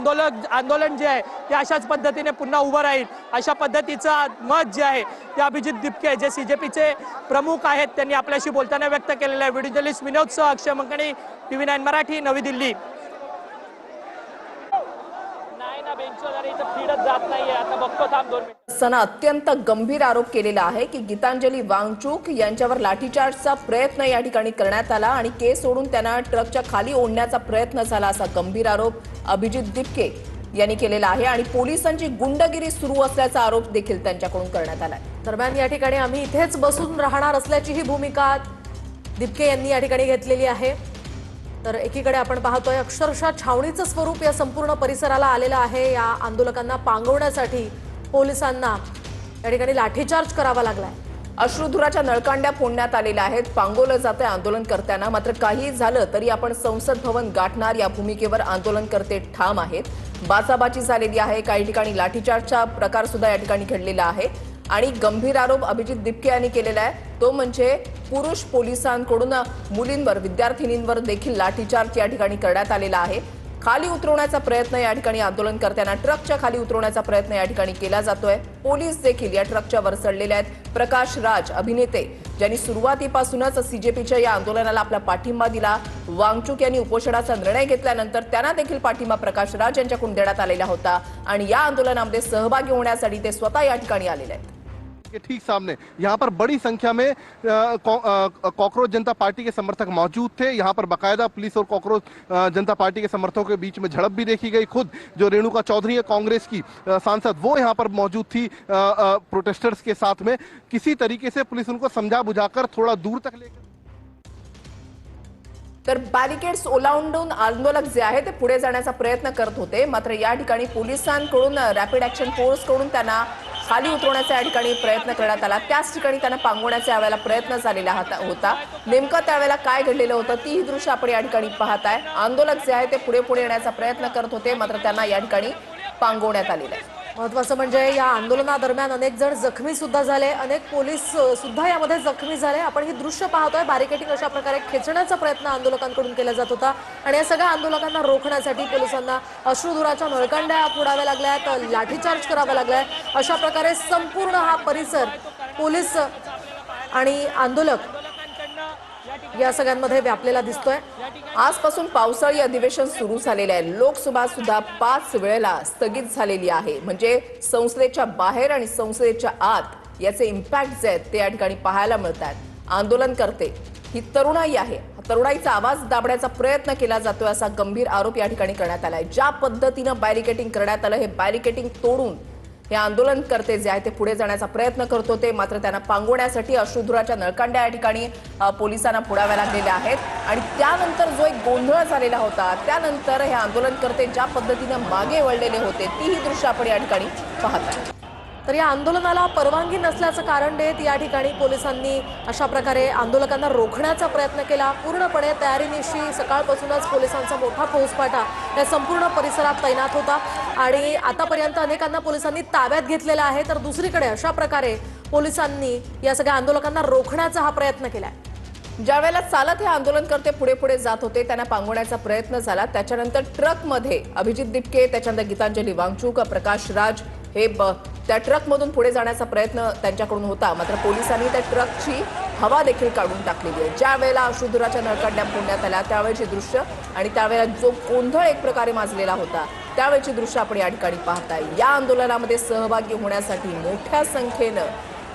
आंदोलन जे आहे ते अशाच पद्धतीने पुन्हा उभं राहील अशा पद्धतीचा मत जे आहे ते अभिजित दिपके जे सीजेपीचे प्रमुख आहेत त्यांनी आपल्याशी बोलताना व्यक्त केलेलं आहे। व्हिडिओ जर्नलिस्ट विनोदसह अक्षय मंगणी, TV9 मराठी, नवी दिल्ली। सना अत्यंत गंभीर आरोप केलेला आहे की गीतांजली वांगचूक यांच्यावर लाठीचार्जचा प्रयत्न या ठिकाणी करण्यात आला आणि केस सोडून त्यांना ट्रकच्या खाली ओढण्याचा प्रयत्न झाला असा गंभीर आरोप अभिजित दिपके यांनी केलेला आहे आणि पोलिसांची गुंडगिरी सुरू असल्याचा आरोप देखील त्यांच्याकडून करण्यात आलाय। दरम्यान या ठिकाणी आम्ही इथेच बसून राहणार असल्याची ही भूमिका दिपके यांनी या ठिकाणी घेतलेली आहे। तर एकीकडे आपण पाहतोय अक्षरशः छावणीचं स्वरूप या संपूर्ण परिसराला आलेलं आहे। या आंदोलकांना पांगवण्यासाठी पोलिसांना या ठिकाणी लाठीचार्ज करावा लागलाय। अश्रुधुराच्या नळकांड्या फोडण्यात आलेल्या आहेत, पांगवलं जातंय आंदोलनकर्त्यांना। मात्र काही झालं तरी आपण संसद भवन गाठणार या भूमिकेवर आंदोलनकर्ते ठाम आहेत। बाचाबाची झालेली आहे, काही ठिकाणी लाठीचार्जचा प्रकार सुद्धा या ठिकाणी घडलेला आहे आणि गंभीर आरोप अभिजित दिपके यांनी केलेला आहे तो म्हणजे पुरुष पोलिसांकडून मुलींवर, विद्यार्थिनींवर देखील लाठीचार्ज या ठिकाणी करण्यात आलेला आहे। खाली उतरवण्याचा प्रयत्न या ठिकाणी आंदोलनकर्त्यांना ट्रकच्या खाली उतरवण्याचा प्रयत्न या ठिकाणी केला जातोय। पोलीस देखील या ट्रकच्या वर चढलेले आहेत। प्रकाश राज अभिनेते ज्यांनी सुरुवातीपासूनच सीजेपीच्या या आंदोलनाला आपला पाठिंबा दिला, वांगचूक यांनी उपोषणाचा निर्णय घेतल्यानंतर त्यांना देखील पाठिंबा प्रकाश राज यांच्याकडून देण्यात आलेला होता आणि या आंदोलनामध्ये सहभागी होण्यासाठी ते स्वतः या ठिकाणी आलेले आहेत। के ठीक सामने यहाँ पर बड़ी संख्या में कॉकरोच जनता पार्टी के समर्थक मौजूद थे। यहाँ पर बाकायदा पुलिस और कॉकरोच जनता पार्टी के समर्थकों के बीच में झड़प भी देखी गई। खुद जो रेणुका चौधरी है कांग्रेस की सांसद, वो यहाँ पर मौजूद थी प्रोटेस्टर्स के साथ में। किसी तरीके से पुलिस उनको समझा बुझाकर थोड़ा दूर तक लेकर तर बॅरिकेड्स ओलांडून आंदोलक जे आहे ते पुढे जाण्याचा प्रयत्न करत होते। मात्र या ठिकाणी पोलिसांकडून रॅपिड ऍक्शन फोर्स कडून त्यांना खाली उतरवण्याचा या ठिकाणी प्रयत्न करण्यात आला। त्याच ठिकाणी त्यांना पांगवण्याचा यावेळेला प्रयत्न झालेला होता। नेमकं त्यावेळेला काय घडलेलं होतं ती ही दृश्य आपण या ठिकाणी पाहताय। आंदोलक जे आहे ते पुढे पुढे येण्याचा प्रयत्न करत होते, मात्र त्यांना या ठिकाणी पांगवण्यात आलेलं आहे। महत्त्वाचं म्हणजे या आंदोलनादरम्यान अनेक जण जखमी सुद्धा झाले, अनेक पोलीस सुद्धा यामध्ये जखमी झाले। आपण ही दृश्य पाहतोय, बॅरिकेडिंग अशा प्रकारे खेचण्याचा प्रयत्न आंदोलकांकडून केला जात होता आणि या सगळ्या आंदोलकांना रोखण्यासाठी पोलिसांना अश्रुधुराच्या नळकांड्या फोडाव्या लागल्यात, लाठीचार्ज करावा लागलाय। अशा प्रकारे संपूर्ण हा परिसर पोलीस आणि आंदोलक या सगळ्यांमध्ये व्यापलेला दिसतोय। आजपासून पावसाळी अधिवेशन सुरू झालेले आहे। लोकसभा सुद्धा 5 वेळेला स्थगित झालेली आहे। म्हणजे संसदेच्या बाहेर आणि संसदेच्या आत याचे इम्पॅक्ट जे आहेत ते या ठिकाणी पाहायला मिळतात। आंदोलनकर्ते ही तरुणाई आहे, तरुणाईचा आवाज दाबण्याचा प्रयत्न केला जातोय असा गंभीर आरोप या ठिकाणी करण्यात आलाय। ज्या पद्धतीनं बॅरिकेडिंग करण्यात आलं, हे बॅरिकेडिंग तोडून हे आंदोलनकर्ते जे आहे ते पुढे जाण्याचा प्रयत्न करत होते, मात्र त्यांना पांगवण्यासाठी अश्रुधुराच्या नळकांड्या या ठिकाणी पोलिसांना फोडाव्या लागलेल्या आहेत आणि त्यानंतर जो एक गोंधळ झालेला होता, त्यानंतर हे आंदोलनकर्ते ज्या पद्धतीनं मागे वळलेले होते ती ही दृश्य आपण या ठिकाणी पाहताय। तर या आंदोलनाला परवानगी नसल्याचं कारण देत या ठिकाणी पोलिसांनी अशा प्रकारे आंदोलकांना रोखण्याचा प्रयत्न केला। पूर्णपणे तयारीनिशी सकाळपासूनच पोलिसांचा मोठा फौजफाटा या संपूर्ण परिसरात तैनात होता आणि आतापर्यंत अनेकांना पोलिसांनी ताब्यात घेतलेला आहे। तर दुसरीकडे अशा प्रकारे पोलिसांनी या सगळ्या आंदोलकांना रोखण्याचा हा प्रयत्न केलाय। ज्यावेळेला चालत हे आंदोलनकर्ते पुढे पुढे जात होते, त्यांना पांगवण्याचा प्रयत्न झाला। त्याच्यानंतर ट्रकमध्ये अभिजित दिपके, त्याच्यानंतर गीतांजली वांगचूक, प्रकाश राज हे त्या ट्रकमधून पुढे जाण्याचा प्रयत्न त्यांच्याकडून होता, मात्र पोलिसांनी त्या ट्रकची हवा देखील काढून टाकलेली आहे। ज्या वेळेला अश्रुधुराच्या नळकांड्या फोडण्यात आल्या त्यावेळेची दृश्य आणि त्यावेळेला जो गोंधळ एक प्रकारे माजलेला होता त्यावेळची दृश्य आपण या ठिकाणी पाहताय। या आंदोलनामध्ये सहभागी होण्यासाठी मोठ्या संख्येनं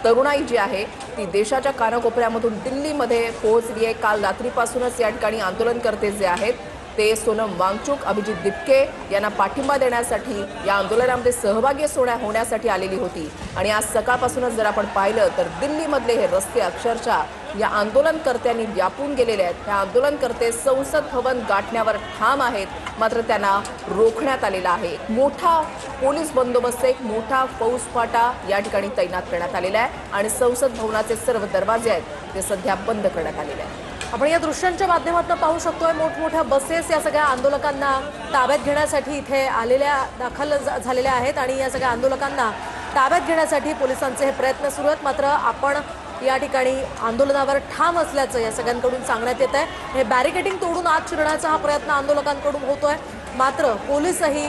तरुणाई जी आहे ती देशाच्या कानाकोपऱ्यामधून दिल्लीमध्ये पोहोचली आहे। काल रात्रीपासूनच या ठिकाणी आंदोलनकर्ते जे आहेत ते सोनम वांगचूक, अभिजित दिपके यांना पाठिंबा देण्यासाठी या आंदोलनामध्ये सहभागी होण्यासाठी आलेली होती आणि आज सकाळपासूनच जर आपण पाहिलं तर दिल्लीमधले हे रस्ते अक्षरशः या आंदोलनकर्त्यांनी व्यापून गेलेले आहेत। हे आंदोलनकर्ते संसद भवन गाठण्यावर ठाम आहेत, मात्र त्यांना रोखण्यात आलेला आहे। मोठा पोलीस बंदोबस्त, एक मोठा फौजफाटा या ठिकाणी तैनात करण्यात आलेला आहे आणि संसद भवनाचे सर्व दरवाजे आहेत ते सध्या बंद करण्यात आलेले आहेत। आपण या दृश्यांच्या माध्यमातून पाहू शकतोय मोठमोठ्या बसेस या सगळ्या आंदोलकांना ताब्यात घेण्यासाठी इथे दाखल झालेल्या आहेत आणि या सगळ्या आंदोलकांना ताब्यात घेण्यासाठी पोलिसांचे हे प्रयत्न सुरू आहेत। मात्र आपण या ठिकाणी आंदोलनावर ठाम असल्याचं या सगळ्यांकडून सांगण्यात येत आहे। हे बॅरिकेडिंग तोडून आत शिरण्याचा हा प्रयत्न आंदोलकांकडून होतोय, मात्र पोलीसही